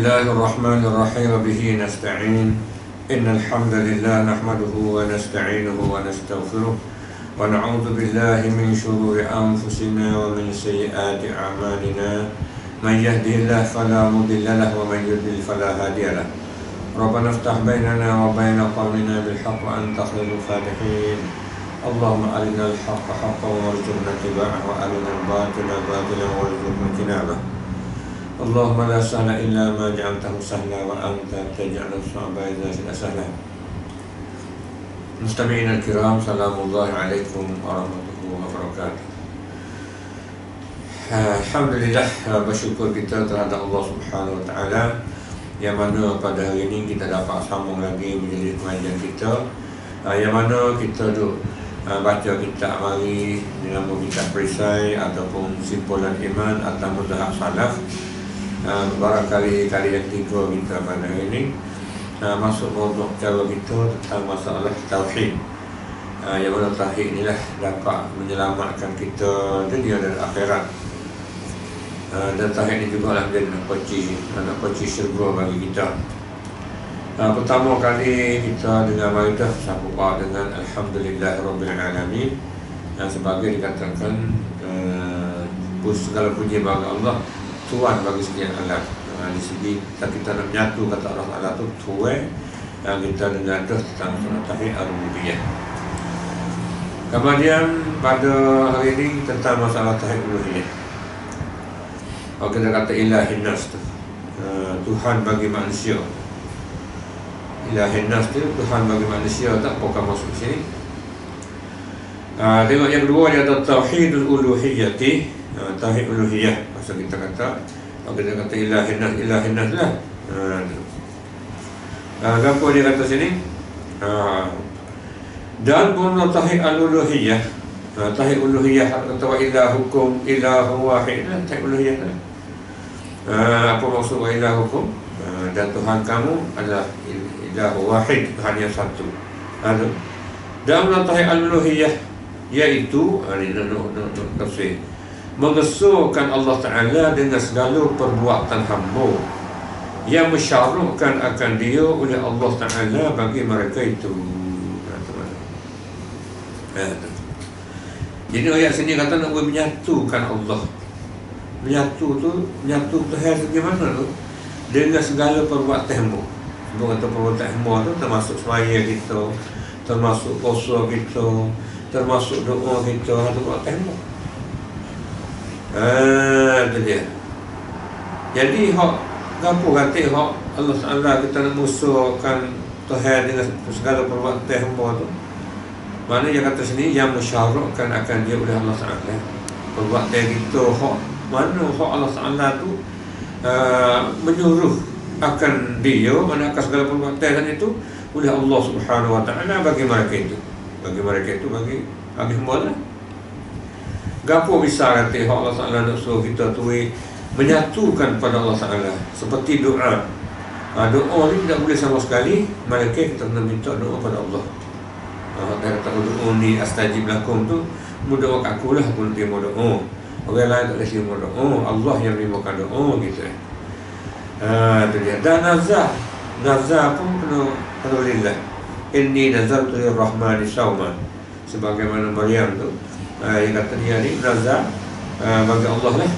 الله الرحمن الرحيم وبه نستعين إن الحمد لله نحمده ونستعينه ونستغفره ونعوذ بالله من شرور أنفسنا ومن سيئات أعمالنا من يهده الله فلا مضل له ومن يضلل فلا هادي له ربنا افتح بيننا وبين قومنا بالحق وأنت خير الفاتحين اللهم أرنا الحق حقا وارزقنا اتباعه وأرنا الباطل باطلا وارزقنا اجتنابه اللهم لا سهل إلا ما جعلته سهلا وأنت تجعل الصعب إذا شئت سهلا. Mustami'in al-kiram, salamullahi alaikum warahmatullahi wabarakatuh. Alhamdulillah, bersyukur kita terhadap Allah Subhanahu wa taala yang mana pada hari ini kita dapat sambung lagi menjadi pengajian kita, yang mana kita duk baca kitab mari dengan kitab perisai ataupun simpulan iman atau mazhab salaf. Barangkali kali yang ketiga kita pada hari ini masuk mawdu' cara kita tentang masalah tauhid, yang mana tauhid inilah dapat menyelamatkan kita dunia dan akhirat, dan tauhid ini juga lah menjadi anak kunci syurga bagi kita. Pertama kali kita dengan maridah sambung dengan Alhamdulillahirrabbilalamin, sebagai dikatakan segala puji bagi Allah, Tuhan bagi sekian alam. Di segi kita nak menyatu kata Allah Taala tu Tuhan, yang kita dengar dah tentang tauhid ar-rububiyah. Kemudian pada hari ini tentang masalah tauhid uluhiyah. Kalau kita kata ilahin nas tu, Tuhan bagi manusia. Ilahin nas tu Tuhan bagi manusia, tak apakah masuk sini. Tengok yang kedua dia ada tauhidul uluhiyati. Tauhid uluhiyah, masa kita kata, kalau kita kata ilahin nas lah. Apa dia kata sini? Dan pun tauhid al-uluhiyah. Tauhid uluhiyah kata wa ilahukum ilahu wahid. Tauhid uluhiyah lah. Apa maksud wa ilahukum? Dan Tuhan kamu adalah ilahu wahid, Tuhan yang satu. Dan tauhid al-uluhiyah iaitu tafsir mengesahkan Allah Ta'ala dengan segala perbuatan hamba yang mensyarakkan akan dia oleh Allah Ta'ala bagi mereka itu. Jadi ayat sini kata nak menyatukan Allah. Menyatu Tuhan bagaimana tu? Dengan segala perbuatan hamba. Sebab kata perbuatan hamba tu termasuk semaya kita, termasuk puasa kita, termasuk doa kita, atau perbuatan hamba. Itu dia. Jadi hak apa kata hak Allah Taala kita nak musuhkan Tuhan dengan segala perbuatan hamba tu. Mana dia kata sini yang mensyarakkan akan dia oleh Allah Taala. Perbuatan kita hak mana hak Allah Taala tu menyuruh akan dia, mana akan segala perbuatan itu oleh Allah Subhanahu wa taala bagi mereka itu. Bagi hamba lah. Gapo bisa kata Allah Ta'ala nak suruh kita tu menyatukan pada Allah Ta'ala seperti doa. Doa ni tidak boleh sama sekali, malaikat kita kena minta doa pada Allah. Dia kata doa ni astajib lakum tu, mu doa kat aku lah, aku nak terima doa. Orang lain tak boleh terima doa, Allah yang menimakan doa gitu. Itu dia. Dan nazar pun kena lillah. Inni nazartu lirrahmani sawman, sebagaimana Maryam tu yang kata dia ni nazar bagi Allah lah.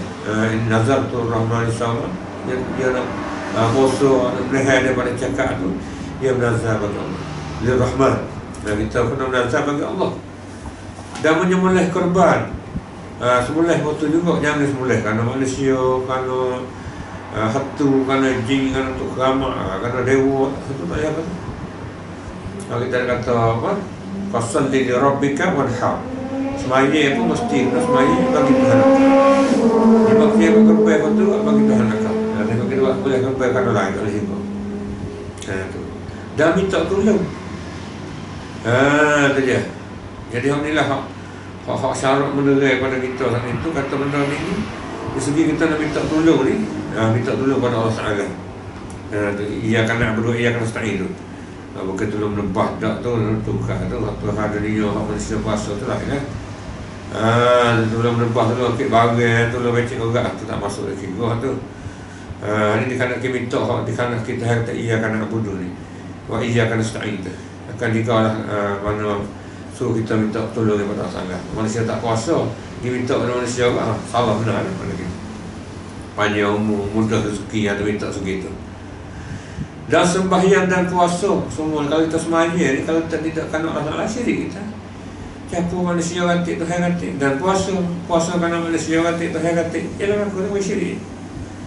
Nazar tu Rahman Isawman, dia nak musuh melihat daripada cakap tu, dia menazar bagi Allah Lir Rahman. Kita kena menazar bagi Allah dan menyembelih korban. Sembelih betul juga, jangan sembelih kerana manusia, kerana hatu, kerana jin, kerana untuk keramat, kerana dewa. Itu tak payah kata. Kalau kita kata apa, fasalli li rabbika wanhar, semaya pun mesti kena semaya bagi Tuhan. Dia maksudnya berkorban kau tu bagi Tuhan kau. Dan kau kena boleh korban kau lain tak boleh juga. Tu. Dan minta tolong. Tu dia. Jadi hak inilah hak syarat menerai pada kita saat itu kata benda ni. Dari segi kita nak minta tolong ni, minta tolong pada Allah Taala. Ia akan nak berdoa, ia akan nasta'in tu. Bukan tolong menebah tak tu, tukar tu, Tuhan ada dia, hak manusia kuasa tu lah kan. Tolong menebah, tolong akik barang, tolong becek orang tu tak masuk lagi gua tu. Ini dikanak kita minta hak dikanak kita kata iya kana abudu ni. Wa iyyaka nasta'in. Akan dikaulah mana suruh kita minta tolong kepada Allah. Manusia tak kuasa, dia minta kepada manusia salah benar mana gitu. Panjang umur, mudah rezeki atau minta segitu. Dan sembahyang dan puasa semua kalau kita sembahyang ni kalau kita tidak kana Allah syirik kita. Siapa manusia ganti tu ganti dan puasa kana manusia ganti tu ganti. Ialah aku ni syirik.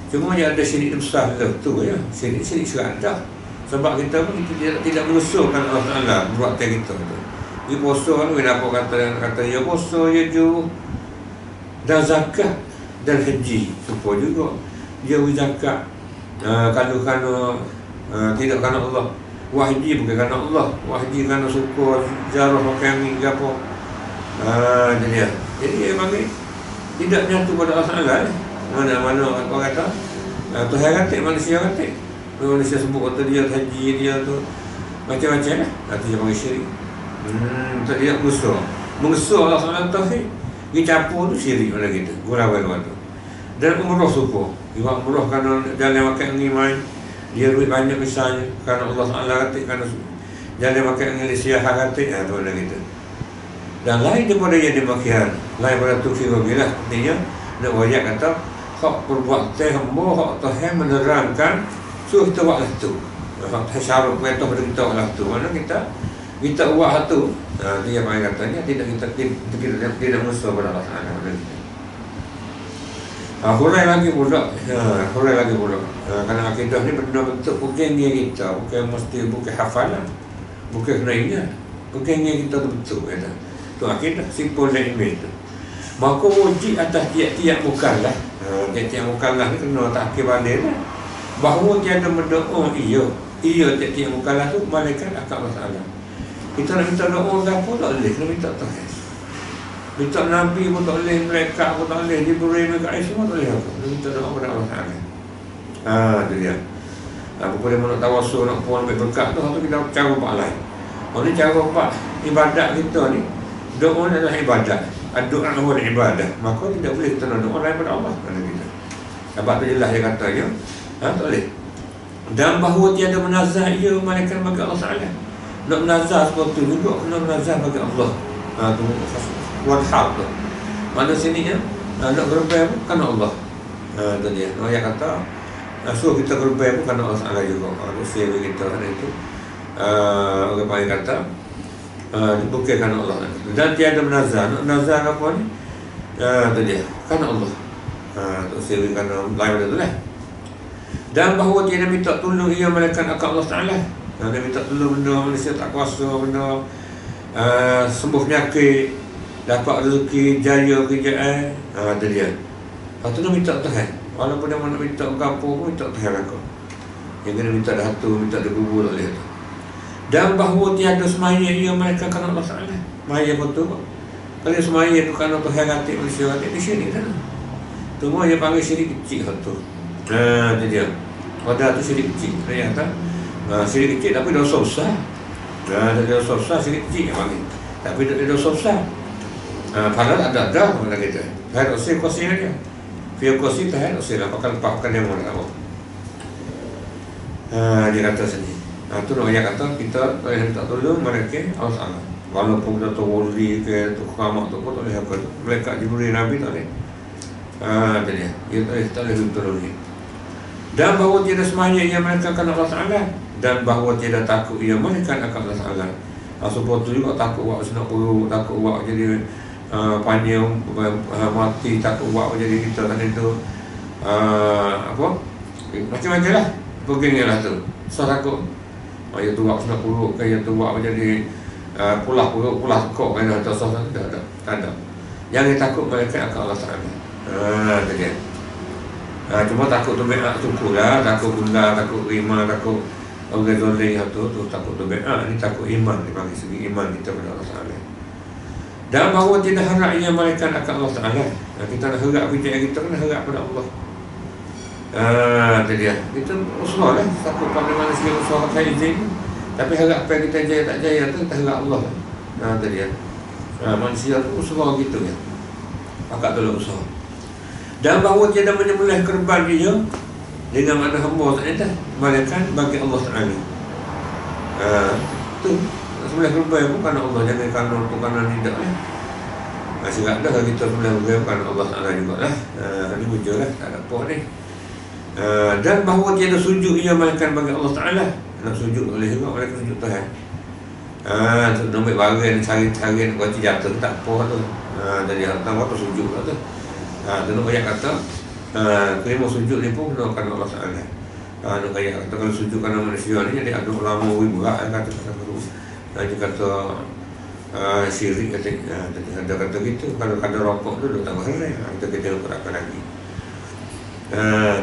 Cuma dia ada syirik besar tu ya. Syirik sudah ada. Sebab kita pun kita tidak mengusulkan Allah Taala buat kita tu. Dia puasa kan kenapa kata dia puasa dia ju dan zakat dan haji supaya juga dia zakat kalau tidak kerana Allah. Wahji bukan kerana Allah. Wahji kerana syukur jarah kami ke apa. Jadi memang tidak nyatu pada Allah Taala. Mana-mana apa kata Tuhan kata manusia kata manusia sebut kata dia haji dia tu macam-macam lah. Itu dia panggil syirik. Tak tidak mengusul Allah SWT tauhid. Dia capur tu syirik pada kita. Gurau-gurau tu. Dan umrah syukur. Dia umrah kerana jalan makan iman. Dia duit banyak misalnya kerana Allah SWT kata kerana jalan makan angin siah kata tu pada kita. Dan lain daripada yang demikian, lain daripada tu kira-kira artinya nak wajak kata hak perbuatan hamba hak Tuhan menerangkan suruh kita buatlah tu. Hak syarat perintah pada kita buatlah tu. Mana kita buat tu. Dia yang katanya tidak kita musuh pada Allah Taala. Hurai lagi pula. Kerana akidah ni benda bentuk bukan dia kita, bukan hafalan, bukan kena ingat, bukan dia kita tu betul kata. Tu akidah simpul dan iman tu. Maka wajib atas tiap-tiap mukallaf. Tiap-tiap mukallaf ni kena takkir balik lah. Bahawa tiada berdoa iya tiap-tiap mukallaf tu malaikat akan Allah Taala. Kita nak minta doa apa tak boleh, kena minta Tuhan. Minta Nabi pun tak boleh, mereka pun tak boleh, Jibril mereka semua tak boleh apa. Kena minta doa kepada Allah Taala. Tu dia. Bukan dia nak tawasul nak puan ambil berkat tu, satu kita cara buat lain. Ini cara buat ibadat kita ni, doa adalah ibadat. Doa adalah ibadah. Maka tidak boleh kita nak doa lain pada Allah pada kita. Sebab tu jelas dia kata ya. Tak boleh. Dan bahawa tiada menazah ia malaikat bagi Allah Taala. Nak menazah seperti tu juga kena menazah bagi Allah. Tu wal-haq tu. Mana sini ya? Nak berubah pun kerana Allah. Tu dia. Dia kata suruh kita berubah pun kerana Allah Taala juga. Usia kita ada itu. Orang panggil kata bukan kerana Allah. Dan tiada menazah. Nak menazah apa ni? Tu dia. Kerana Allah. Tu usia kerana lain tu lah. Dan bahawa tiada minta tolong ia malaikat akan Allah Taala. Dia minta tolong benda manusia tak kuasa, benda sembuh penyakit, dapat rezeki, jaya kerjaan. Itu dia. Lepas tu dia minta Tuhan. Walaupun dia nak minta apa pun, minta Tuhan aku. Yang kena minta dah tu, minta dia kubur tak boleh tu. Dan bahawa tiada semaya ia mereka kerana Allah Taala. Maya pun tu. Kalau semaya tu kerana Tuhan ganti manusia ganti, dia syirik kan. Cuma dia panggil syirik kecil tu. Itu dia. Wadah tu syirik kecil. Dia kata syirik kecil tapi dosa besar. Dosa besar syirik kecil yang panggil. Tapi dosa besar. Padahal ada mana kita. Tuhan usir kuasa dia. Dia kuasa Tuhan usir lah. Pakai dia mana apa. Dia kata sini. Itu nak kata kita tak tolong mereka Allah Taala. Walaupun kita tu wali ke tu kamak tu pun tak boleh apa tu. Mereka Jibril Nabi tak boleh. Dia. Dia tak boleh tolong dia. Dan bahawa tiada semaya ia mereka akan Allah Taala. Dan bahawa tiada takut ia mereka akan Allah Taala. Sebab tu juga takut buat senang buruk, takut buat jadi panjang mati, takut buat jadi kita kan itu apa macam-macam lah begini lah tu. So takut yang tu buat senang buruk kan, yang tu buat jadi pulah buruk, pulah kok kan, atau so tak ada. Yang takut mereka akan Allah Taala. Itu dia. Cuma takut tu beak suku lah, takut bunda, takut iman, takut orang zolim tu takut tu beak. Ni takut iman, dipanggil segi iman kita pada Allah Taala. Dan bahawa tidak harap ia malaikat akan Allah Taala. Kita nak harap kita kena harap pada Allah. Itu dia. Kita usaha lah, takut pada manusia usaha kaya izin. Tapi harap apa kita jaya tak jaya tu kita harap Allah. Itu dia. Manusia tu usaha gitu ya. Akak tolong usaha. Dan bahawa tiada menyembelih korban dia dengan makna hamba tak ada, melainkan bagi Allah Ta'ala. Tu sembelih kerbau pun kerana Allah, jangan kerana untuk kerana tidak lah. Sebab dah kita sembelih kerbau kerana Allah Ta'ala juga lah. Ini hujah lah, tak ada apa ni. Dan bahawa tiada sujud ia melainkan bagi Allah Ta'ala. Nak sujud boleh juga, mereka sujud Tuhan. Nak ambil bagian, cari-cari nak baca jatuh tak apa tu. Jadi harta apa sujud lah tu. Dan nak ayat kata kelima sujud ni pun kena kerana Allah Ta'ala. Nak ayat kata kalau sujud kerana manusia ni jadi ada ulama berat kata guru. Dia kata syirik kata ada kata gitu. Kalau kata rokok tu dah tambah herai. Kita kerapkan lagi.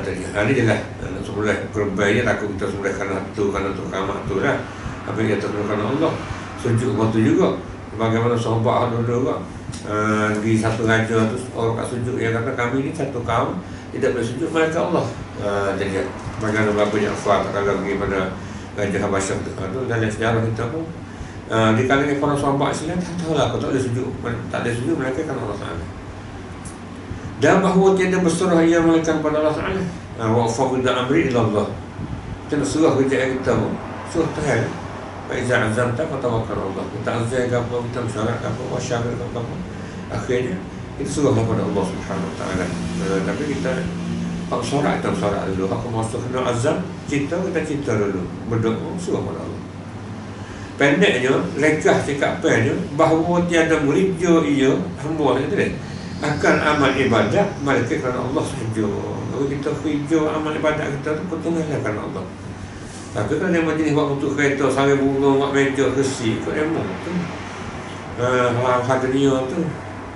Tadi hari je lah nak sembelih kerbau ni takut kita sembelih kerana tu kamak tu lah. Apa yang kata kerana Allah. Sujud waktu juga. Bagaimana sahabat ada juga. Di satu raja tu orang kat sujud yang kata kami ni satu kaum tidak boleh sujud melainkan Allah. Jadi bagaimana berapa yang kuat kalau pergi pada Raja Habasyah tu. Dalam sejarah kita pun di kalangan para sahabat Islam tak tahu lah, tak boleh sujud melainkan kerana Allah Ta'ala. Dan bahawa tiada berserah ia melainkan pada Allah Ta'ala. Wa fawwid amri ila Allah. Kita serah kerjaan kita pun serah Tuhan. Fa iza azamta fatawakkal Allah. Kita azam ke apa, kita bersyarat ke apa, wasyabir ke apa, akhirnya kita serah kepada Allah Subhanahu Wa Ta'ala. Tapi kita hak syarat kita bersyarat dulu. Hak masuk kena azam, kita dulu. Berdoa serah kepada Allah. Pendeknya, lekah cakap pennya bahawa tiada merija ia hamba itu dia akan amal ibadat melainkan kerana Allah sahaja. Kalau kita kerja amal ibadat kita tu pertengahan kerana Allah. Tapi kalau dia majlis buat untuk kereta, sambil burung, buat meja, kursi, ikut demo tu. Harga dunia tu.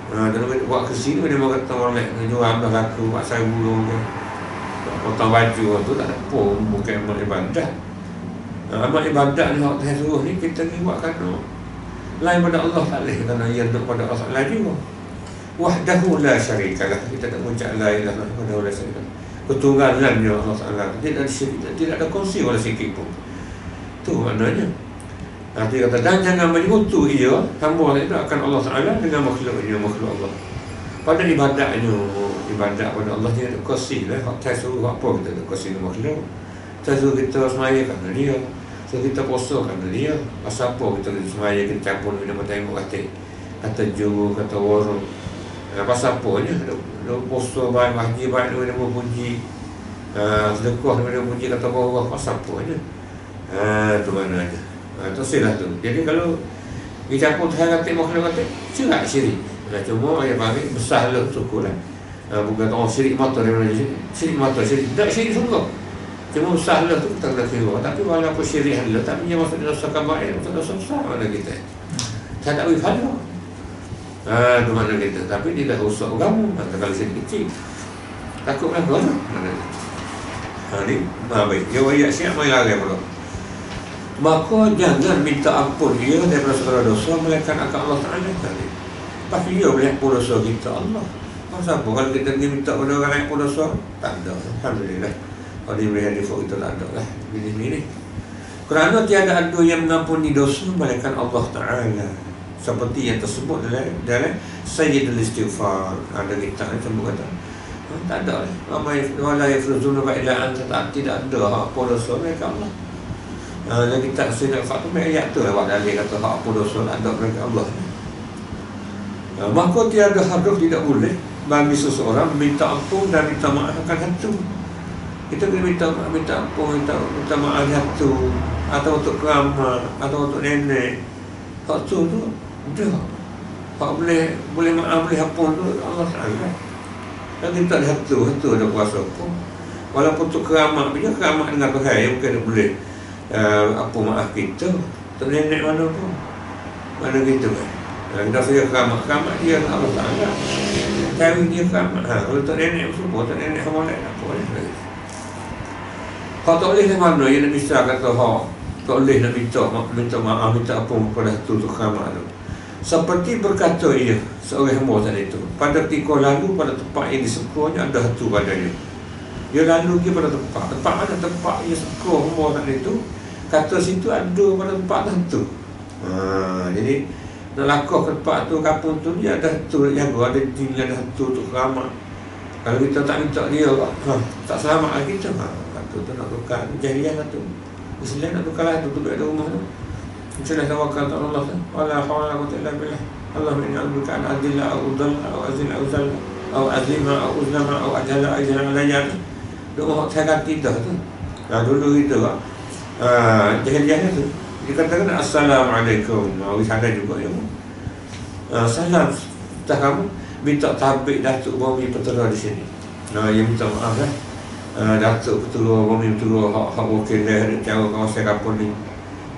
Dan buat kursi tu, dia mahu kata orang lain, jual ambil laku, buat sambil burung ke. Potong baju tu, tak ada pun, bukan amal ibadat. Amal ibadat ni, Allah suruh ni, kita ni buat kerana lain pada Allah tak boleh, kerana ia untuk pada Allah lain juga. Wahdahu la syarikalah, kita tak mengucap la ilaha illallah wahdahu la syarikalah. Ketunggalannya Allah Ta'ala, tidak ada syirik, tidak ada kongsi oleh sikit pun. Itu maknanya. Nanti kata dan jangan menyekutu ia hamba itu akan Allah Ta'ala dengan makhluknya, makhluk Allah. Pada ibadatnya, ibadat pada Allah dia ada kongsi lah. Tak suruh apa kita ada kongsi dengan makhluk. Tak suruh kita semaya kerana dia, suruh kita puasa kerana dia. Pasal apa kita semaya, kita campur minum tengok kata juru, kata warung. Pasal apa ni? Dia puasa baik, haji baik, dia berpuji, sedekah dia berpuji kata Allah. Pasal apa ni? Tu mana aja. Tu silah tu. Jadi kalau dicampur Tuhan kata makhluk kata, cerak syirik. Cuma ayat bagi besar lah syukur lah. Bukan orang syirik mata dia mana syirik mata, syirik. Tak syirik sungguh. Cuma besar lah tu kita kena kira. Tapi walaupun syirik halal, tapi dia masuk dosa kabair, masuk dosa besar mana kita. Saya tak boleh faham. Itu makna kita. Tapi dia dah rosak agama. Kalau saya kecil takutlah kau tu. Ni baik. Dia ayat siap mai lari pula. Maka jangan minta ampun dia daripada segala dosa melainkan akan Allah Ta'ala tadi. Pasti dia boleh ampun dosa kita Allah. Pasal apa kalau kita ni minta pada orang lain ampun dosa? Tak ada. Alhamdulillah. Kalau dia boleh hadis kita tak ada lah. Ini. Kerana tiada ada yang mengampuni dosa melainkan Allah Ta'ala. Seperti yang tersebut dalam Sayyidul Istighfar. Ada kitab ni semua kata tak ada lah. Wala yafruzuna illa anta, tidak ada apa dosa mereka Allah. Dan kitab Sayyidul Istighfar tu ayat tu lah dalil kata apa dosa ada mereka Allah. Maka tiada harus tidak boleh bagi seseorang minta ampun dan minta maaf akan hantu. Kita kena minta ampun, minta maaf hantu, atau untuk keramat, atau untuk nenek. Hak tu dia. Hak boleh maaf, boleh ampun tu Allah Ta'ala. Dan kita ada hantu ada kuasa pun. Walaupun untuk keramat, dia keramat dengan Tuhan, yang bukan dia boleh apa maaf kita. Untuk nenek mana pun. Mana gitu kan. Kita saya keramat dia Allah Ta'ala. Cari dia keramat. Kalau untuk nenek semua, untuk nenek sama lain apa boleh. Hak tak boleh yang mana yang nak bisa kata hak tak boleh nak minta maaf, minta ampun kepada hantu untuk keramat tu. Seperti berkata ia seorang hamba tadi itu, pada ketika lalu pada tempat yang disekuanya ada hantu padanya. Dia lalu pergi pada tempat mana tempat yang seku hamba tadi itu, kata situ ada pada tempat hantu. Jadi nak lakah ke tempat tu, kampung tu dia ada hantu jaga, ada jin, ada hantu untuk keramat. Kalau kita tak minta dia tak selamat lagi kita. tu nak tukar jahiliah tu. Islam nak tukar lah tu duduk ada rumah tu. Sudah tawakal tak Allah tu. Wala hawla wala quwwata illa billah. Allahumma inni a'udzuka an adilla au udalla au azil au zalla au azlima au uzlama au ajhala ajhala alayya. Doa saya kata dah tu. Dulu itu jahiliah tu dikatakan assalamualaikum. Wis ada juga ya. Salam tak kamu minta tabik Datuk Bumi Petera di sini. Yang minta maaf lah. Datuk Petera Bumi Petera hak wakil dia cara kawasan kapal ni,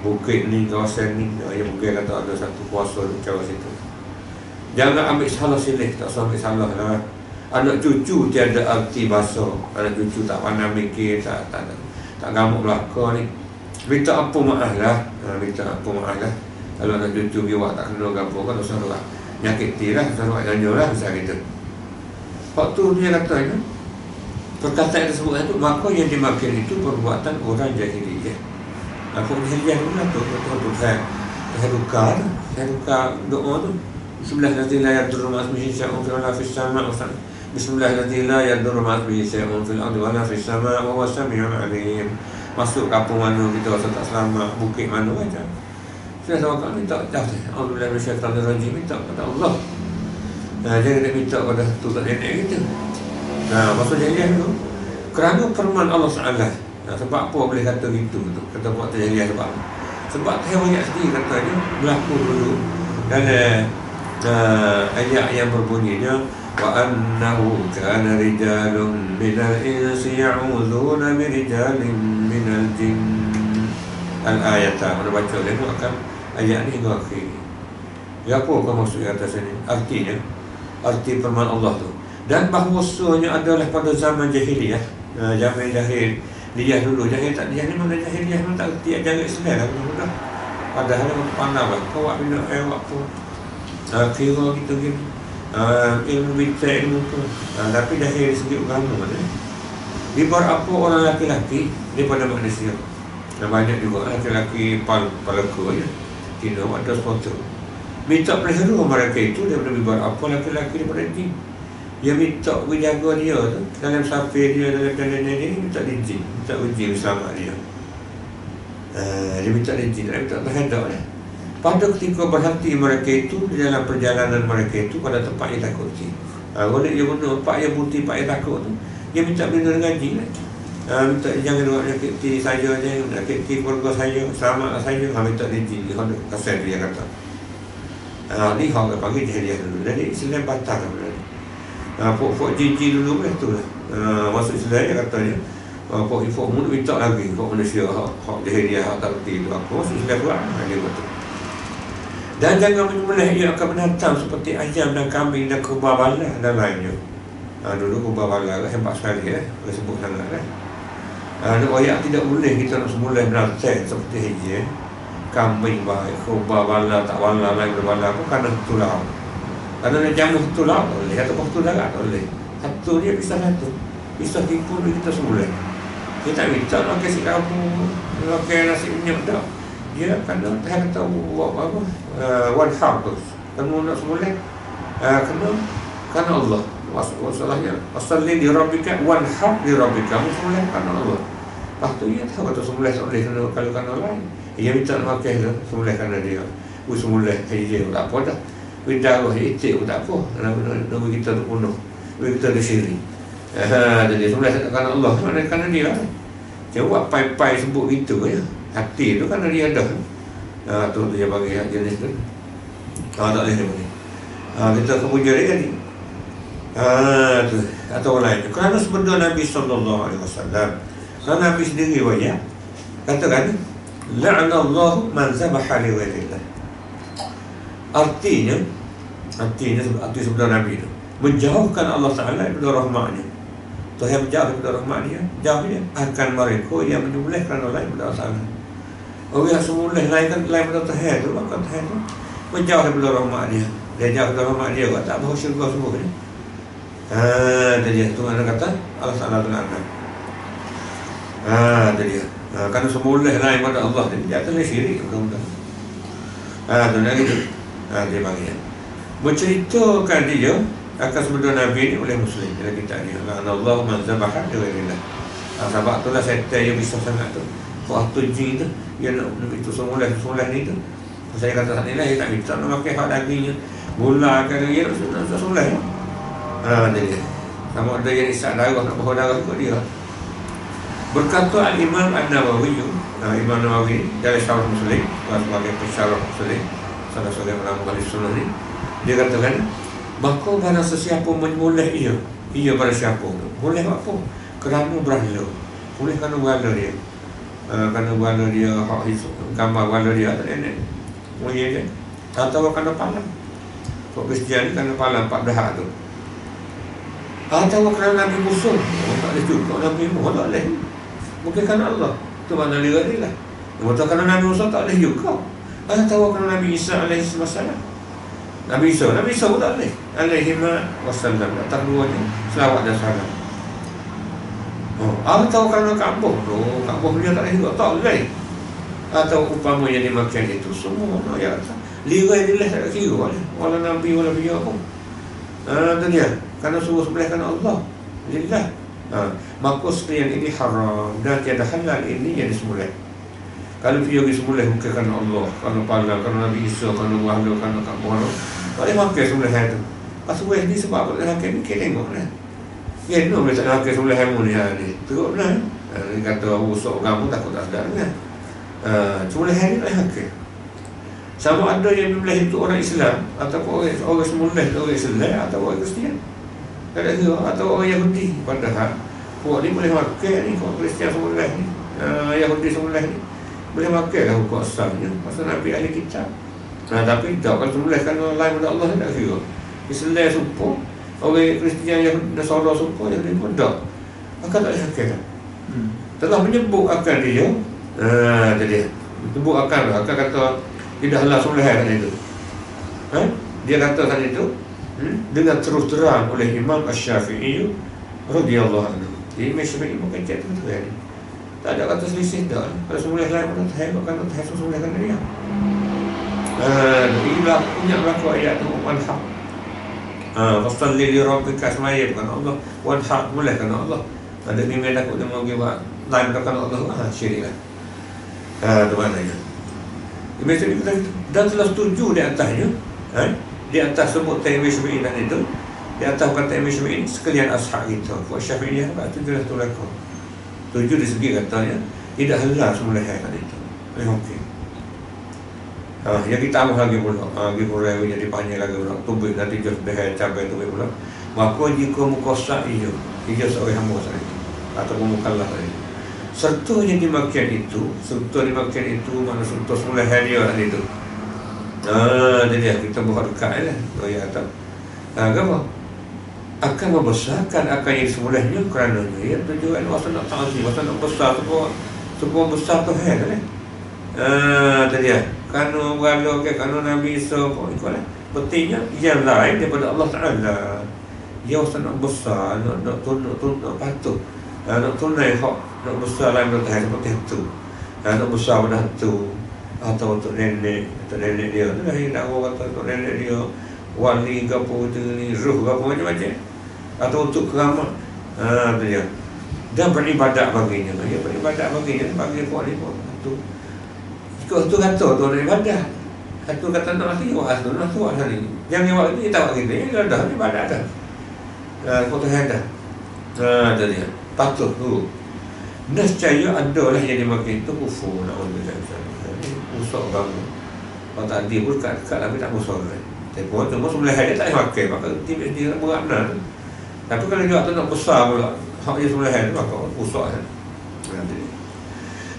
bukit ni, kawasan ni. Yang mungkin kata ada satu kuasa cara situ. Jangan ambil salah silih, tak usah ambil salah lah. Anak cucu tiada arti bahasa. Anak cucu tak pandai mikir, tak gamuk belaka ni. Minta apa maaf lah. Minta apa maaf lah. Kalau anak cucu biwak tak kena gapo kan usah lah. Nyakiti lah, usah nak nanya lah misal gitu. Waktu dia katanya, perkataan tersebut itu, maka yang dimakin itu perbuatan orang jahiliyah. Aku jahiliyah dulu lah tu, betul-betul saya duka doa tu. Bismillahirrahmanirrahim, la yadurru ma'asmihi syai'un fil ardi fis sama' Bismillahirrahmanirrahim, la yadurru ma'asmihi syai'un fil ardi wala fis sama' wa huwas sami'ul 'alim. Masuk kampung mana kita rasa tak selamat, bukit mana aja. Saya tawakal minta dah. Alhamdulillah syaitanir rajim, minta kepada Allah. Jangan nak minta pada tuan nenek kita. Maksud jahiliah tu kerana firman Allah SWT. Sebab apa boleh kata gitu tu? Kata buat jahiliah sebab apa? Sebab saya banyak sendiri katanya berlaku dulu dalam ayat yang berbunyinya wa annahu kana rijalun minal insi ya'udzuuna birijalin minal jinn. Al-ayata mana baca dia akan ayat ni hingga akhir. Ya apa maksud atas ni? Arti firman Allah tu. Dan bahawasanya adalah pada zaman jahiliyah, zaman jahil dia dulu jahil tak dia ni mana jahiliyah mana tak erti ajaran Islam lah mudah. Padahal orang pandai lah kau buat bina waktu kira gitu gini ilmu bincang ilmu tu tapi jahil segi agama ni. Dibar apa orang laki-laki daripada manusia. Banyak juga laki-laki palaka ya. Tidak ada sepatu. Minta pelihara mereka itu daripada bibar apa laki-laki daripada jin. Dia minta menjaga dia tu dalam sapi dia, dalam dia minta izin, minta uji selamat dia. Dia minta izin, dia minta terhadap dia. Pada ketika berhenti mereka itu di dalam perjalanan mereka itu pada tempat yang takut je. Kalau dia guna tempat yang putih, tempat yang takut tu, dia minta bina dengan jin lah. Minta jangan buat nyakiti saya je, nyakiti keluarga saya, selamat saya. Minta izin, dia kasih dia kata. Ni orang panggil jahiliah dulu. Jadi Islam batal kan. Pok jiji dulu kan tu lah. Masuk Islam dia katanya pok mun minta lagi pok manusia hak jahiliah hak tak reti tu aku masuk Islam pula dia betul. Dan jangan menyembelih ia akan binatang seperti ayam dan kambing dan kerbau bala dan lainnya. Dulu kerbau bala lah hebat sekali boleh sebut sangat kan. Ada ayat tidak boleh kita nak sembelih binatang seperti hijau, kambing baik, kerbau bala tak bala lain berbala pun kerana tulang. Kalau dia jamuh tulang boleh, atau waktu darat boleh. Satu dia bisa satu. Bisa tipu kita semula. Dia tak minta nak kasih kamu, nak nasi minyak dah. Dia kena kata buat apa? One half tu. Kamu nak semula, kena Allah. Masalahnya, asalnya di Rabbika one half di Rabbika. Kamu semula kena Allah. Lepas tu dia tahu kata semula tak boleh kalau kena lain. Dia minta nak pakai tu, semula kena dia. Semula dia tak apa dah. Kita itu tak apa. Nama kita tu penuh. Nama kita tu syiri. Jadi sebelah katakan Allah. Mana kerana dia lah. Jawab pai-pai sebut gitu ya. Hati tu kerana dia ada. Tu dia bagi jenis tu. Tak boleh dia bagi. Kita kemudian dia ni. Tu. Atau orang lain. Kerana sebenarnya Nabi SAW. Kerana Nabi sendiri banyak. Katakan. La'anallahu man zabaha li ghairillah. Arti sebenar Nabi itu menjauhkan Allah Ta'ala daripada rahmatnya. Tuhan menjauh daripada rahmat dia, jauh dia akan mereka yang menyembelih kerana lain daripada Allah Ta'ala. Orang yang sembelih lain daripada Tuhan itu, maka Tuhan itu menjauh daripada rahmat dia. Dia jauh daripada rahmat dia, tak bahawa syurga semua ni. Dia Tuhan kata Allah Ta'ala tenangkan. Dia kerana sembelih lain daripada Allah dia akan syirik mudah-mudahan. Dan itu dia panggil menceritakan dia akan sebenarnya Nabi ni oleh Muslim dalam kitab ni. Allah man zabaha li ghairillah. Sebab tu lah setan yang bisa sangat tu. Waktu jin tu, dia nak itu semula ni tu. Saya kata saat ni lah, dia tak minta nak pakai hak dagingnya, gula kan, dia nak semula. Jadi sama ada yang isyak darah, nak bawa darah ikut dia. Berkata Al-Imam An-Nawawi, Imam Nawawi dari Syarah Muslim, sebagai pensyarah Muslim, salah seorang ulama ahli sunnah ni, dia katakan, maka barang sesiapa menyembelih ia pada siapa tu, boleh apa? Kerana berhala, boleh kerana berhala dia, kerana berhala dia, hak gambar berhala dia tak nenek, boleh je, atau kerana palang. Kok Kristian ni kerana palang 14 hak tu, atau kerana Nabi Musa, tak boleh juga Nabi Musa, tak boleh. Mungkin kerana Allah, itu makna dia lah. Betul kerana Nabi Musa tak boleh juga. Atau kerana Nabi Isa alaihi wassalam. Nabi Isa pun tak boleh. Alaihi wassalam. Datang duanya, selawat dan salam. Atau kerana Kaabah. Kaabah dia tak boleh juga. Tak boleh. Atau umpamanya dimakan itu semua. Ya, lirai tak ada kira. Wala Nabi, wala biya pun. Itu dia. Kerana suruh sebelahkan Allah. Lillah. Maka sekalian ini haram dan tiada halal ini yang disembelih. Kalau dia disembelih bukan kerana Allah, kerana pahala, kerana Nabi Isa, kerana wahyu, kerana Kaabah, tak boleh makan sembelihan itu. Pasal ni sebab apa nak makan ni, kita tengok lah. Ya, no, boleh tak makan sembelihan mu ni, teruk lah. Dia kata, usuk kamu takut tak sedar kan. Sembelihan ni tak makan. Sama ada yang menyembelih itu orang Islam, ataupun orang sembelih itu orang Islam, atau orang Kristian. Atau orang Yahudi. Padahal puak ni boleh makan ni, puak Kristian sembelih ni, Yahudi sembelih ni boleh makan lah hukum asalnya, pasal Nabi ahli kitab. Tapi tak, kalau sembelih kerana lain pada Allah tak kira. Islam sumpah, orang Kristian yang Nasara sumpah, Yahudi pun tak, maka tak boleh makan. Telah menyebut akan dia, jadi menyebut akan kata tidak halal sembelih tadi itu. Dia kata tadi itu dengan terus terang oleh Imam Asy-Syafi'i radhiyallahu anhu. Imam Syafi'i bukan cakap tu tadi. Tak ada kata selisih dah. Kalau semula lain pun tak bukan tak semula kan dia. Inilah punya berlaku ayat tu wanhaq. Fasalli li rabbika asma'ya bukan Allah. Wanhaq boleh kan Allah. Ada ni memang takut dia mau buat lain bukan Allah. Syirik lah. Tu maknanya. Imam Syafi'i dan telah setuju di atasnya. Di atas sebut Imam Syafi'i dan itu, di atas kata Imam Syafi'i sekalian ashab kita. Buat Syafi'i yang tak tujuh tu laku. Tujuh di segi katanya tidak halal semula kan itu. Okey. Yang kita ambil lagi pula, lagi pula jadi panjang lagi pula. Tubik nanti just behar cabai tubik pula. Maka jika mukosak iyo seorang hamba tadi ataupun mukallaf tadi. Serta yang dimakan itu, mana serta semula dia tadi itu. Jadi kita buat dekat lah. Ya tak. Apa? Akan membesarkan akan yang semulanya kerana dia tujuan masa nak ta'zim, masa nak besar sebuah besar tu kan. Tadi kerana berhala ke kerana Nabi Isa pun ikutlah. Pentingnya yang lain daripada Allah Taala. Dia masa nak besar, nak patuh. Nak tunai hak, nak besar lain pada seperti itu. Nak besar pada itu. Atau untuk nenek dia tu lah yang nak orang kata untuk nenek dia wali ke apa ni, ruh ke apa macam-macam, atau untuk keramat tu dia, dan beribadat baginya. Ya, beribadat baginya bagi puan ni pun tu kata tu nak ibadat, satu kata nak mati awak tu nak tuak hari yang awak ni tak kita ni dah ibadat dah kau terhadap tu dia patut tu nescaya ada lah yang dimakan itu kufur. Nak usah kamu. Kalau tadi pun dekat tapi tak usah kan. Tapi pun semua sebelah dia tak boleh pakai, maka dia berat. Tapi kalau dia tu nak besar pula, hak dia sebelah dia maka usah kan.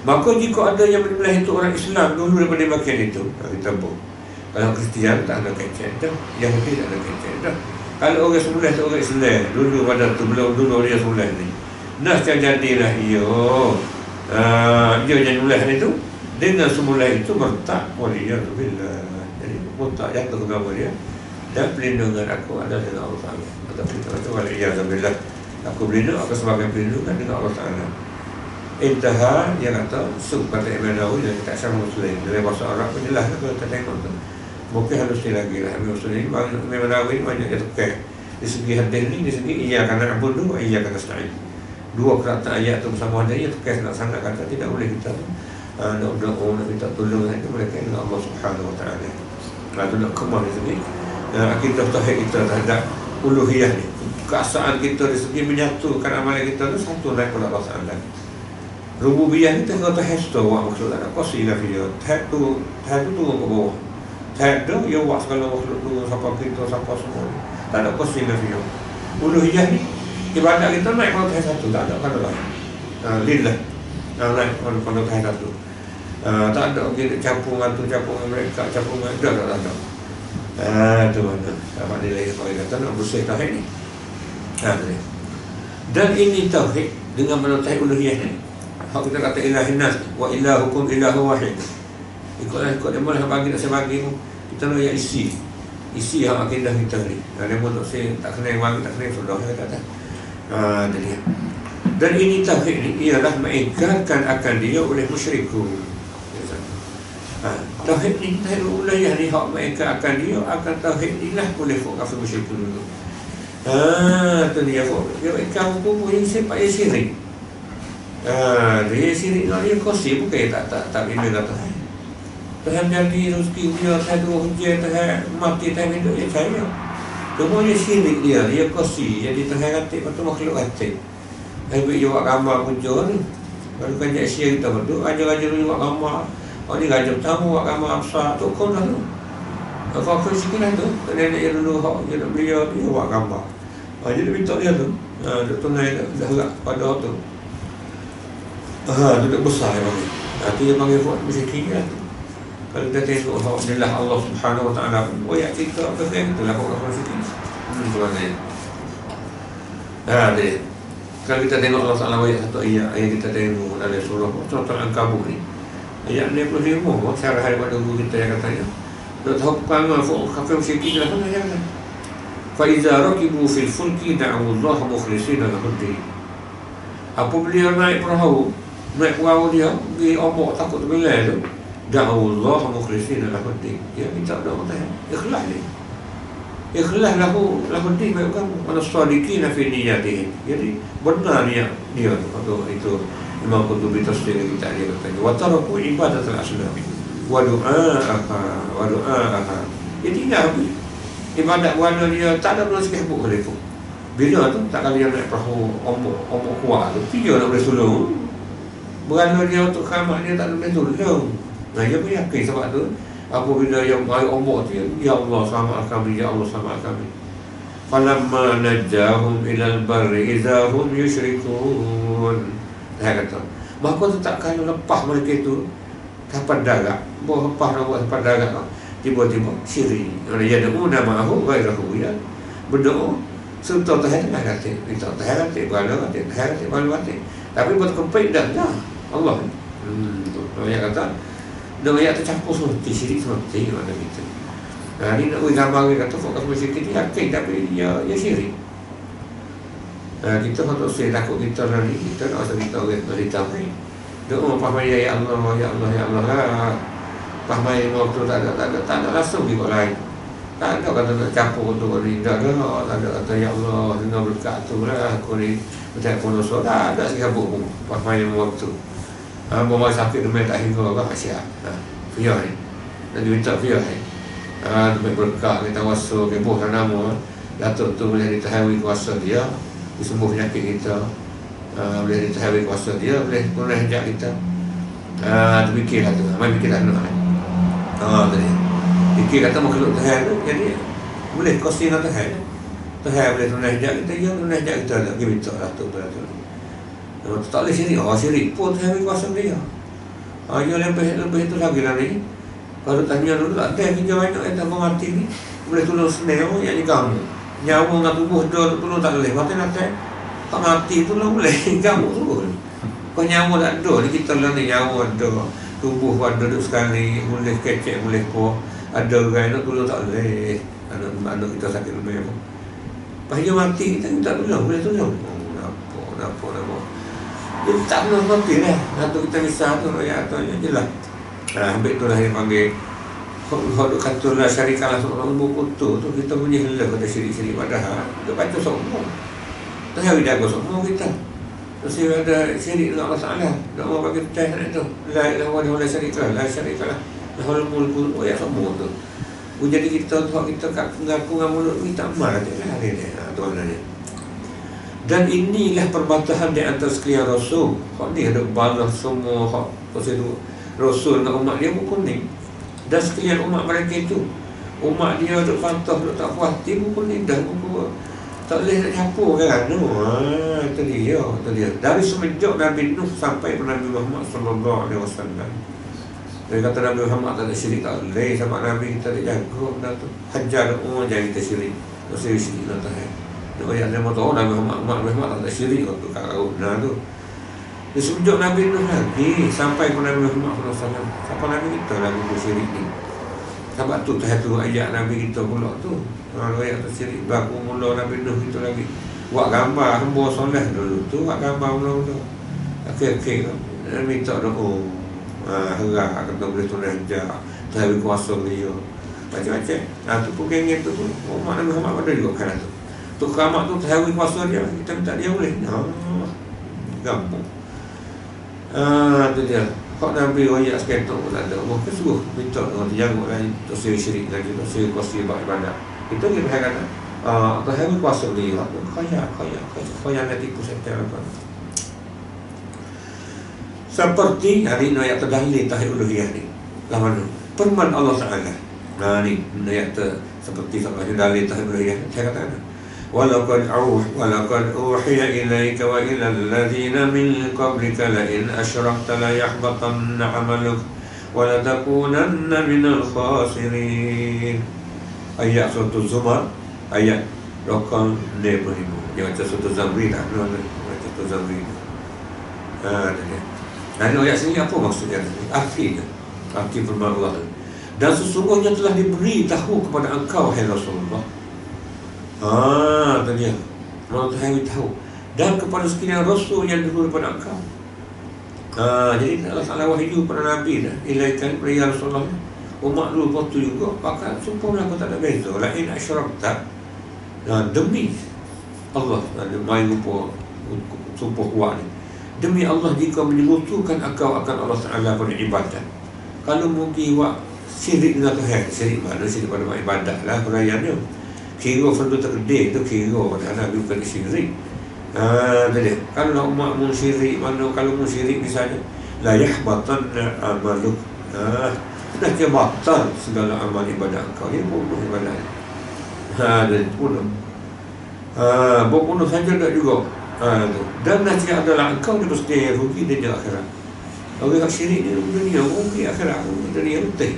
Maka jika ada yang menyembelih itu orang Islam dulu daripada makan itu, kita pun. Kalau Kristian tak ada kecek dah, Yahudi tak ada kecek dah. Kalau orang sebelah tu orang Islam dulu pada tu belum dulu dia sebelah ni. Nah jadilah dia yang menyembelih itu. Dengan semula itu bertak waliyadzubillah. Jadi bertak jatuh agama dia. Dan perlindungan aku adalah dengan Allah Ta'ala. Atau perlindungan itu waliyadzubillah. Aku berlindung, aku sebagai perlindungan dengan Allah Ta'ala. Intaha, dia kata sub kata Imam Nawawi dan tak sama Muslim. Dari bahasa Arab pun jelas kalau kita tengok tu. Mungkin harus lagi lah Imam Muslim. Imam Nawawi banyak dia tukar. Di segi hadis ni, di segi iyyaka na'budu wa iyyaka nasta'in. dua keratan ayat tu bersama ada, ia terkait nak sangat kata tidak boleh kita nak berdoa, nak minta tolong, itu boleh kait dengan Allah Subhanahu Wa Taala. Kalau nak kemah di sini akidah tauhid kita terhadap uluhiyah ni, keasaan kita dari segi menyatukan amalan kita tu satu naik kepada Allah Taala. Rububiyah ni tengok tauhid tu awak maksud tak ada qasi la fi tauhid tu turun ke bawah. Tauhid tu ya awak segala makhluk tu, siapa kita, siapa semua ni. Tak ada qasi la fi. Uluhiyah ni ibadat kita naik kepada tauhid satu, tak ada kata lain. Lillah. Naik kepada tauhid satu. Tak ada kita campur mereka, campur mereka, tak ada. Tu mana apa nilai kalau kata nak bersih tauhid ni. Dan ini tauhid dengan mana tauhid uluhiyah ni. Hak kita kata ilahin nas wa ilahukum ilahu wahid. Ikut dia malah bagi nak saya bagi kita nak ya isi hak akidah kita ni. Dia pun saya tak kena bagi, tak kena sudah saya kata. Jadi dan ini tauhid ni ialah mengikrarkan akan dia oleh musyrikun. Tauhid ni tauhid uluhiyah ni hak mereka akan dia akan tauhid ni lah boleh kafir musyrikun dulu. Tu dia kok. Dia mereka pun yang sepak ya syirik. Dia syirik dia kosi bukan tak bila kata. Tuhan jadi rezeki dia, Tuhan tu hujan, Tuhan mati, Tuhan hidup ya saya. Semua dia syirik dia kosi. Jadi Tuhan kata patut makhluk kata. Habis dia buat gambar muncul ni. Kalau kan jadi syirik kita betul, ajar-ajar dia buat gambar. Oh ni gajah tamu buat gambar besar tu kau dah tu. Apa sikit lah tu. Nenek dia dulu dia nak beliau dia buat gambar. Jadi dia minta dia tu. Dia tunai dah harap pada tu. Duduk besar dia panggil. Itu dia panggil buat musyikin lah tu. Kalau kita tengok Alhamdulillah Allah Subhanahu Wa Taala oh ya kita apa-apa kita lah buat musyikin. Tu maknanya. Dia. Kalau kita tengok Allah Taala ayat satu ayat kita tengok dalam surah Al-Ankabut ni. Ayat 25 syarah daripada guru kita yang katanya. Dia tahu perangai kafir musyikin lah kan ayat kan. Fa iza rakibu fil fulki da'u Allah mukhlishina lahu-d-din. Apabila naik perahu dia pergi ombak takut tenggelam tu, da'u Allah mukhlishina lahu-d-din. Dia minta doa tanya. Ikhlas ni. Ikhlas lahu-d-din bukan mana sadiqina fi niyyatihim. Jadi benar niat dia tu itu Imam Qurtubi tafsir kita dia kata wa taraku ibadatul asnam wa du'aaha. Dia tinggal ibadat wala dia tak ada boleh sekebuk oleh tu. Bila tu tak kali dia naik perahu ombak kuat tu dia nak boleh tolong. Berana dia untuk keramat dia tak boleh tolong. Dia pun yakin sebab tu apabila yang mai ombak tu ya Allah selamatkan kami, ya Allah selamatkan kami. Falamma najahum ilal barri idza hum yusyrikun. Saya kata, maka tu tak kalau lepas mereka itu dapat darat, lepas nak buat dapat darat, tiba-tiba syirik. Dia ada ma'ahu ghairahu ya. Berdoa serta Tuhan dengan hati, minta Tuhan hati, berhala hati, Tuhan hati, berhala hati. Tapi buat kepait dah Allah. Dia kata, dia tercampur seperti syirik seperti mana kita. Ini nak gambar dia kata fokus musyikin dia yakin tapi dia syirik. Kita kalau saya takut kita nanti kita nak rasa kita orang berita ni. Doa pahmai ya Allah ya Allah ya Allah. Pahmai waktu tak ada langsung di kau lain. Tak ada kata nak campur untuk ni dah ada. Tak ada kata ya Allah dengan berkat tu lah aku ni macam kono so tak ada sikapuk pun pahmai waktu. Bawa sakit demam tak hingga apa siap. Fiah ni. Dan minta fiah ni. Demi berkat kita wasa ke buah nama. Datuk tu boleh ditahawi kuasa dia. Sembuh penyakit kita, boleh ditahawi kuasa dia, boleh punah hijab kita. Terfikirlah tu, main fikirlah nak. Tadi fikir kata makhluk Tuhan tu, jadi boleh kosi dengan Tuhan. Tuhan boleh punah hijab kita, dia punah hijab kita tak pergi minta lah tu betul. Tak boleh syirik, syirik pun Tuhan beri kuasa dia. Dia lebih itu lagi lah ni. Kalau tanya dulu tak ada kerja banyak yang tak mati ni, boleh tolong senang yang ni kamu. Nyawa dengan tubuh dia tolong tak boleh. Mati nanti tak mati tu lah boleh. Kamu tu boleh. Kau nyawa tak ada. Kita lah ni nyawa ada. Tubuh ada duduk sekali. Boleh kecek, boleh po. Ada orang nak tolong tak boleh. Anak kita sakit lebih apa. Lepas dia mati kita minta tolong. Boleh tolong. Kenapa. Jadi tak boleh mati lah. Satu kita misal tu. Ya tu je lah. Ambil tu lah yang panggil. Kalau katalah syarikalah seorang buku tu kita punya hilang pada syirik-syirik padahal kita baca semua. Tahu dia jaga semua kita. Mesti ada syirik dengan Allah Ta'ala. Tak mau bagi test tu. La ilaha illallah la syarika lah. La syarika lah. Lahul mulku wa semua tu. Jadi kita tu kita kat mengaku dengan mulut kita amal aja lah hari ni. Tu maknanya. Dan inilah perbatasan di antara sekalian Rasul. Kau ni ada balas semua hak prosedur Rasul dengan umat dia pun kuning. Dan sekalian umat mereka itu, umat dia duk pantah, duk tak puas, dia pun kuning dah. Tak boleh nak campur kan. Itu dia. Dari semenjak Nabi Nuh sampai Nabi Muhammad sallallahu alaihi wasallam. Dia kata Nabi Muhammad tak ada syirik, tak boleh. Sama Nabi kita tak jaga benda tu. Hajar jangan kita syirik. Mesti syirik nak tahan. Dia yang mau tahu Nabi Muhammad tak ada syirik untuk kau tu. Dia semenjak Nabi Nuh lagi sampai Nabi Muhammad sallallahu alaihi wasallam. Sampai Nabi kita lagi bersyirik ni. Sebab tu satu ayat Nabi kita pula tu. Ayat tu syirik baku mula Nabi Nuh kita lagi. Buat gambar hamba soleh dulu tu, buat gambar mula-mula. Akhir-akhir Nabi minta doa. Harap kata boleh tunai hajak, terhabi kuasa beliau. Macam-macam. Tu pun geng-geng tu pun. Umat Nabi Muhammad pada juga kan tu. Tu keramat tu terhabi kuasa dia. Kita minta dia boleh. Gampang. Tu dia. Kau Nabi royak sekitar pun tak ada. Mungkin suruh minta orang terjanguk lagi. Tak seri syirik lagi. Tak seri kuasa ibadat. Itu dia berkata terhabi kuasa beliau. Kaya nak tipu setel apa. Seperti hari ini ayat terdahili tahir uluhiyah ni. Lawan firman Allah Ta'ala. Ni ayat seperti sampai dalil tahir uluhiyah. Saya katakan walaqad uhiya ilaika wa ila alladhina min qablika la in asyrakta la yahbatanna 'amaluk wa la takunanna minal khasirin. Ayat surah Zumar ayat rakam 25. Dia macam surah Zamri tak? Macam surah Zamri. Dan ayat sini apa maksudnya? Artinya arti firman Allah. Dan sesungguhnya telah diberi tahu kepada engkau hai Rasulullah. Tu dia. Allah Ta'ala tahu. Dan kepada sekalian Rasul yang dulu daripada engkau. Jadi Allah Ta'ala wahyu kepada Nabi dah. Ilaikan kepada ya Rasulullah. Umat dulu waktu juga. Maka sumpah aku tak ada beza. Lain asyrakta. Demi Allah. Main lupa sumpah kuat ni. Demi Allah jika menyekutukan engkau akan Allah Ta'ala pada ibadat. Kalau mungkin buat syirik dengan Tuhan. Syirik mana? Syirik pada ibadat lah. Kerayannya kira fardu takdir tu kira pada Nabi bukan syirik. Jadi kalau umat mu syirik mana kalau mu syirik misalnya la yahbatanna amaluk. Dah dia batal segala amal ibadat kau. Dia bunuh ibadat. Dan bunuh. Bunuh saja tak juga. Dan nanti adalah engkau dia mesti rugi di akhirat. Orang syirik ni dunia rugi akhirat. Dunia letih.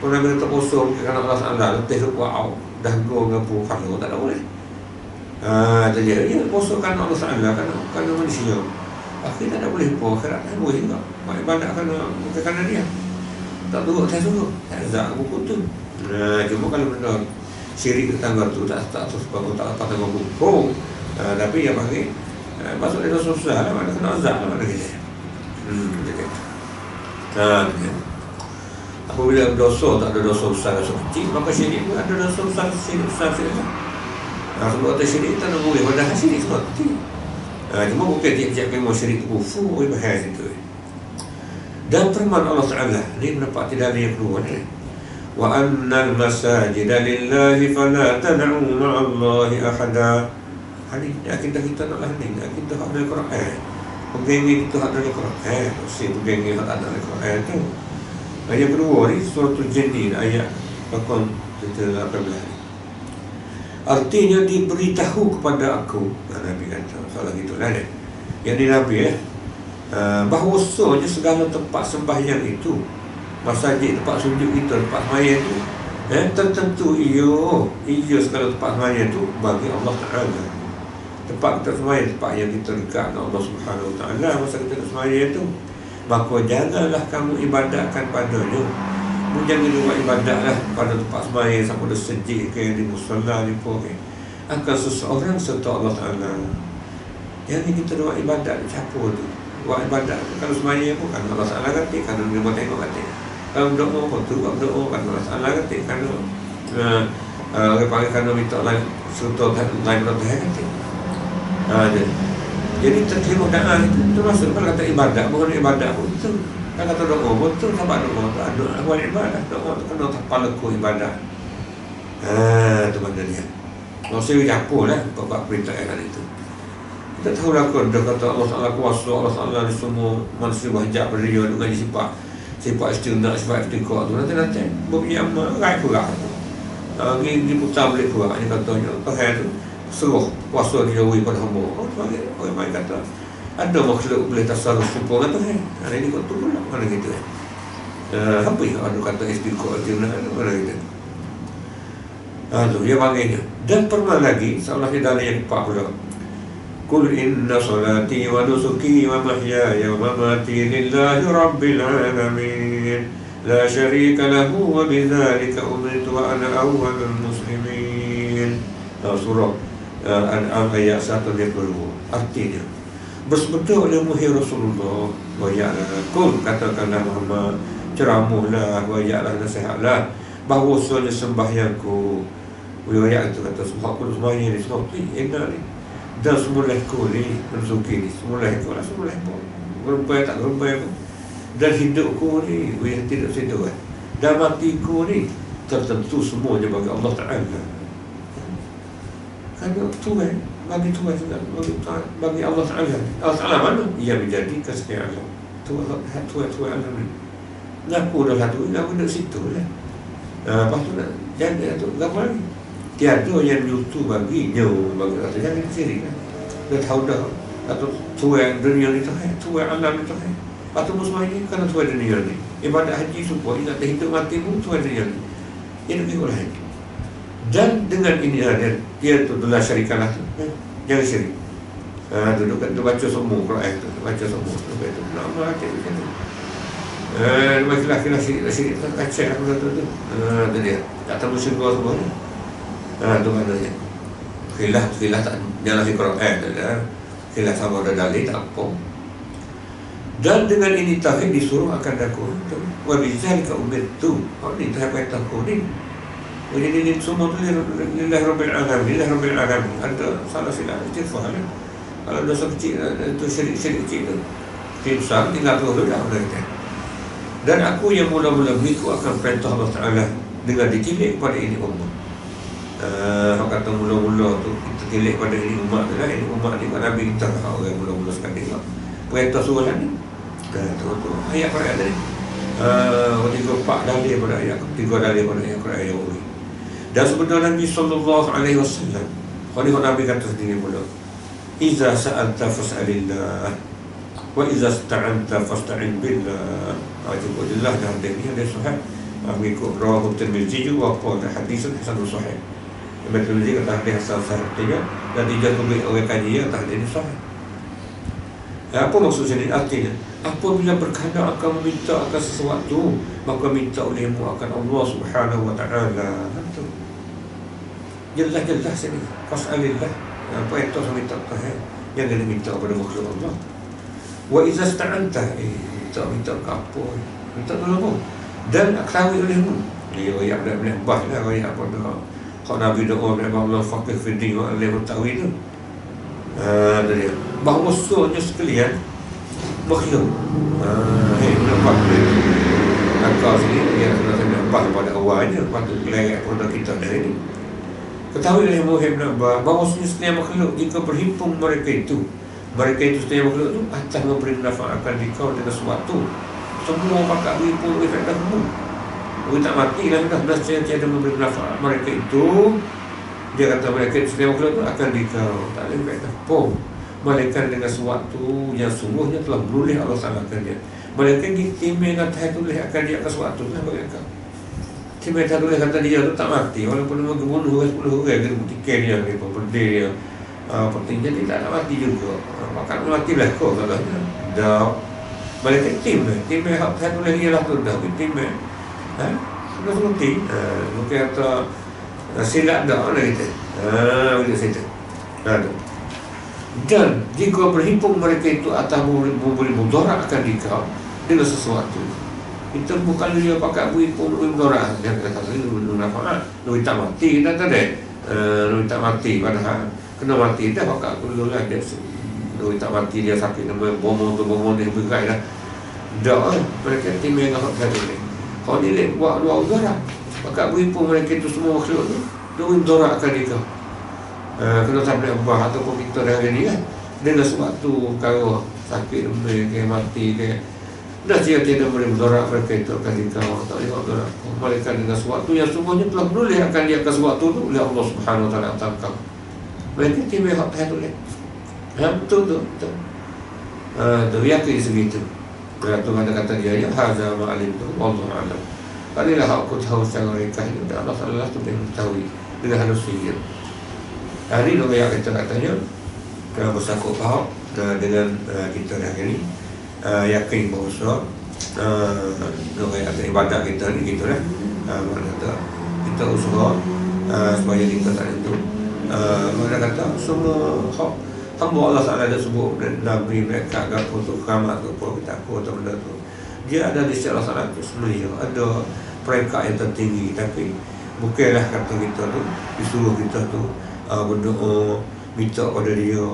Kalau Nabi tak kosong kerana Allah Ta'ala letih wow. Dah go ngapu kalau tak ada boleh. Jadi dia kosongkan Allah Ta'ala kerana manusia. Akhirnya tak ada boleh po akhirat tak boleh juga. Mak ibadat kerana dia. Tak turut saya suruh. Tak ada buku tu. Cuma kalau benda syirik tetangga tu tak terus bangun tak apa tengok buku. Tapi yang bagi masuk dalam sosial lah, mana kena azab lah mana kita. Apabila dosa tak ada dosa besar dosa kecil, maka syirik pun ada dosa besar syirik besar syirik. Sebab ada syirik tak nak boleh padahal syirik semua kecil. Cuma bukan tiap-tiap memang syirik kufur bahaya itu. Dan firman Allah Ta'ala ni mendapat tidak ada yang keluar ni. Wa annal masajida lillahi fala tad'u ma'allahi ahada. Hari ni akidah kita nak lah ni. Akidah hak dari Quran. Penggenggi kita hak dari Quran. Mesti penggenggi hak tak dari Quran tu. Ayat kedua ni surah Al-Jinn ayat 18. Artinya diberitahu kepada aku. Nabi kata soalan gitulah ni. Yang ni Nabi bahawasanya segala tempat sembahyang itu, masjid tempat sujud kita, tempat sembahyang itu tertentu ia segala tempat sembahyang itu bagi Allah Ta'ala. Tempat kita sembahyang, tempat yang kita dekat dengan Allah Subhanahu Wa Ta'ala masa kita sembahyang itu, maka janganlah kamu ibadatkan padanya. Jangan buat ibadatlah pada tempat sembahyang sampai ada sejid ke di musalla ni pun akan seseorang serta Allah Ta'ala. Yang ni kita buat ibadat campur tu. Buat ibadat kalau sembahyang pun kan Allah Ta'ala kata, kan dia buat tengok kata. Kalau berdoa pun tu buat berdoa kan Allah Ta'ala kata, kan orang panggil kan minta lain serta lain berdoa kata. Jadi terkira doa itu termasuk kalau kata ibadah, bukan ibadah pun itu. Kalau kata doa betul sama doa tu ada awal ibadah, doa tu kena kepala ku ibadah. Tu benda dia. Maksudnya apa lah bab perintah ayat itu. Kita tahu lah dia kata Allah Taala kuasa, Allah Taala ni semua manusia wajib berdiri dengan sifat istighnaq, sifat iftiqar tu nanti bagi amal raih pula. Ni putar balik pula ni katanya Tuhan tu suruh kuasa dia bagi pada hamba. Sebagai orang main kata ada makhluk boleh tasarruf serupa dengan Tuhan. Hari ni kau tu pula mana gitu apa yang ada kata istiqor itu mana gitu. Tu dia panggilnya. Dan pernah lagi seolah di dalam yang 40. Qul inna salati wa nusuki wa mahyaya wa mamati lillahi rabbil alamin la syarika lahu wa bidzalika umirtu wa ana awwalul muslimin. Surah Al-An'am ayat 120. Artinya bersabda oleh Muhammad Rasulullah wa ya'lakum, katakanlah Muhammad, ceramahlah wa ya'lah, nasihatlah bahawasanya sembahyangku wa ya'lah itu kata subhanallah sembahyang ni semua enak ni dan semua lehku ni mensuki ni semua lehku lah semua lehku gerumpai tak gerumpai pun dan hidupku ni yang tidak sedar dan matiku ni tertentu semuanya bagi Allah Ta'ala. Kerana Tuhan bagi Tuhan juga bagi Allah Ta'ala. Allah Ta'ala mana? Ia menjadi kesekian Allah. Tuhan Allah ni ngaku dah satu, ngaku dah situ lah. Lepas tu nak jaga tu apa lagi? Tiada yang nyutu baginya bagi Allah. Jangan diciri kan. Dia tahu dah atau Tuhan dunia ni Tuhan alam ni Tuhan. Atau semua ini kerana Tuhan dunia ni. Ibadat haji supaya ingat hidup mati pun Tuhan dunia ni. Ini lebih oleh. Dan dengan ini dia tu adalah syarikanlah tu. Jangan syirik. Duduk tu baca semua Quran tu, baca semua tu. Nama hati macam tu. Masalah syirik tu kacau aku tu. Tu dia. Tak tahu syurga semua ni. Tu maknanya. Khilaf tak jalan di Quran dah. Khilaf sama ada dalil tak apa. Dan dengan ini tauhid disuruh akan daku. Wa bizalika umirtu. Ni tahap takut ni. Jadi ini semua tu lillahi rabbil alamin, lillahi rabbil alamin. Ada salah silap istighfar. Kalau dosa kecil itu syirik kecil tu. Besar tinggal tu dah kita. Dan aku yang mula-mula mengikut akan perintah Allah Ta'ala dengan ditilik pada ini umat. Orang kata mula-mula tu kita tilik pada ini umat tu lah. Ini umat ni kan Nabi kita orang mula-mula sekali lah. Perintah suruh ni. Tu ayat Quran tadi. 3-4 dalil pada ayat 3 dalil pada ayat Quran yang ini. Dan sebenarnya Nabi SAW kalau Nabi kata sendiri pula, iza sa'alta fas'alillah wa iza sta'anta fasta'in billah. Cuba jelas dah hadis ni ada sahih mengikut rawahu Tirmizi juga apa hadis hasan sahih. Imam Tirmizi kata hadis hasan sahih dan dijatuhi oleh kaji kata hadis sahih. Apa maksud sini? Artinya apabila berkehendak akan meminta akan sesuatu, maka minta olehmu akan Allah Subhanahu wa Ta'ala. Jelas sini fas'alillah. Apa itu minta Tuhan, jangan minta kepada makhluk Allah. Wa iza sta'anta minta ke apa, minta tolong. Dan ketahui olehmu. Dia ayat Ibn Abbas lah, ayat apa tu. Kalau Nabi doa Allah faqih fi din wa alim ta'wil tu. Dia bahawa semuanya sekalian makhluk. Ibn Abbas akal sini dia sudah nampak pada awalnya waktu kelihatan pada kita dari ini. Ketahui oleh Ibn Abbas bahawa sekalian makhluk jika berhimpun mereka itu sekalian makhluk itu atas memberi manfaatkan dikau dengan sesuatu. Semua pakak berhimpun efek dah semua. Orang tak mati lah dah tiada memberi manfaat mereka itu. Dia kata mereka sekalian makhluk itu akan dikau tak ada efek dah pun. Malaikat dengan sesuatu yang sungguhnya telah boleh Allah salahkan dia. Malaikat timai kata tulis akan dia akan sesuatu lah bagi kau. Timai kata tulis kata dia tu tak mati walaupun dia membunuh 10 orang dia buktikan dia ni pemberdaya dia. Pentingnya dia tak nak mati juga. Maka mati lah kau salahnya. Dah malaikat timai kata tulis dia lah tu dah timai. Sudah seperti mungkin kata silap dah lah kita. Boleh situ. Dan jika berhimpun mereka itu atas memberi mudarat akan dikau dengan sesuatu, itu bukan dia pakai berhimpun mudarat. Dia kata itu bermanfaat. Lu tak mati kita tak ada. Lu tak mati padahal kena mati dah pakai dulu lah dia Doi tak mati dia sakit nama bomo ni berat dah. Dah mereka timing hak satu ni. Kau ni lek buat dua udara. Maka berimpun mereka tu semua makhluk tu. Doi dorakkan dia. Kena sampai ubah ataupun kita dah hari ni kan. Dengan sewaktu kalau sakit ke mati ke dah tiada boleh berdorak mereka itu akan dikau tak boleh berdorak mereka dengan sewaktu yang semuanya telah menulis akan dia akan sewaktu itu oleh Allah Subhanahu Wa Taala tangkap mereka timai hak tu boleh betul tu tu yakin segitu tu kata dia ya hadza ma'alim tu Allah alam inilah hak aku tahu secara mereka itu dan Allah Taala tu yang mengetahui dengan halus sihir hari ni yang kita katanya kalau bersangkut faham dengan kita dah ni yakin bahawa ibadat kita ni gitu lah mana kata kita usaha supaya kita tak tentu mana kata semua hamba Allah Ta'ala ada sebut Nabi mereka agak untuk keramat ke apa kita aku atau benda tu dia ada di sisi Allah Ta'ala tu sebenarnya ada peringkat yang tertinggi tapi bukanlah kata kita tu disuruh kita tu berdoa minta pada dia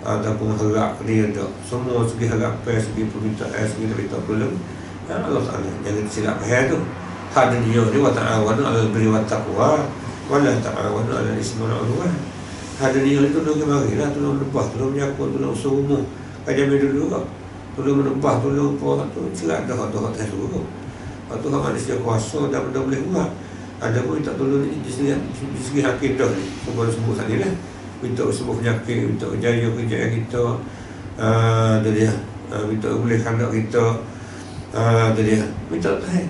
ataupun harap dia tak semua segi harapan segi permintaan segi minta tolong Allah Ta'ala jangan silap faham tu hak dunia ni wa ta'awanu 'alal birri wat taqwa wa la ta'awanu 'alal ismi wal 'udwan hak dunia ni tolong marilah tolong lebah tolong menyakut tolong usaha umum kajian dulu kau tolong menebah tolong apa tu silap dah tak suruh tu hak manusia kuasa dan benda boleh buat ada pun minta tolong ni di segi akidah ni sebut tadi lah minta semua penyakit, minta jaya kerjaya kita tu dia minta boleh kandak kita tu dia minta tahan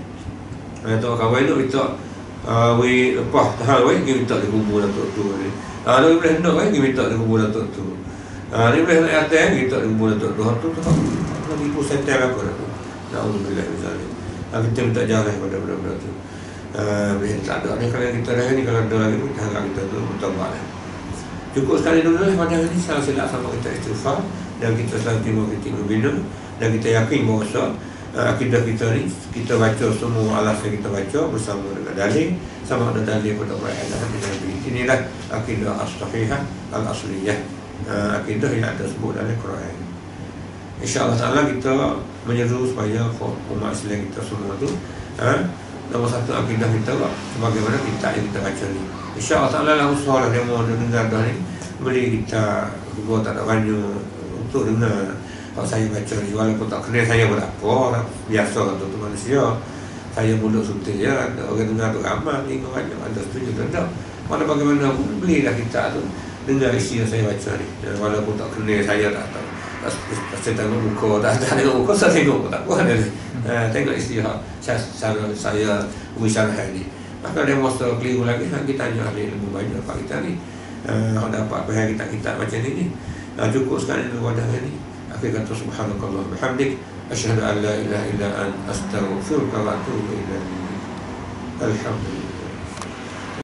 tu kawan tu minta lepas tahan minta dia kubur Datuk tu ni dia boleh hendak dia minta dia kubur Datuk tu dia boleh nak atas minta dia kubur Datuk tu lagi pun setel apa tu na'udzubillah misalnya kita minta jalan pada benda-benda tu boleh tak ada ni kalau kita dah ni kalau ada lagi kita harap kita tu bertobat lah. Cukup sekali dulu lah pada hari ini salah silap sama kita istighfar dan kita selalu timur kritik berbina dan kita yakin bahawa akidah kita ni kita baca semua alasan kita baca bersama dengan dalil sama ada dalil pada perayaan Nabi. Inilah akidah as-sahihah al-asliyah akidah yang ada sebut dalam Quran. InsyaAllah ta'ala kita menyeru supaya umat Islam kita semua tu nombor satu akidah kita sebagaimana kitab yang kita baca ni InsyaAllah ta'ala lah usaha lah dia mau dengar dah ni beli kita buat tak ada banyak untuk dengar kalau saya baca ni walaupun tak kenal saya pun tak apa biasa kata tu manusia saya mulut suntik je orang dengar tu ramai tengok banyak ada setuju tak mana bagaimana pun belilah kita tu dengar isi yang saya baca ni walaupun tak kenal saya tak tahu saya tengok muka tak tengok muka saya tengok tak apa tengok isi saya wisarah ni maka dia masa keliru lagi kita tanya ahli ilmu banyak pak kita ni dapat apa yang kita macam ni cukup sekali dulu wadah ni akhir kata subhanakallah bihamdik asyhadu an la ilaha illa anta astaghfiruka wa atubu ilaik alhamdulillah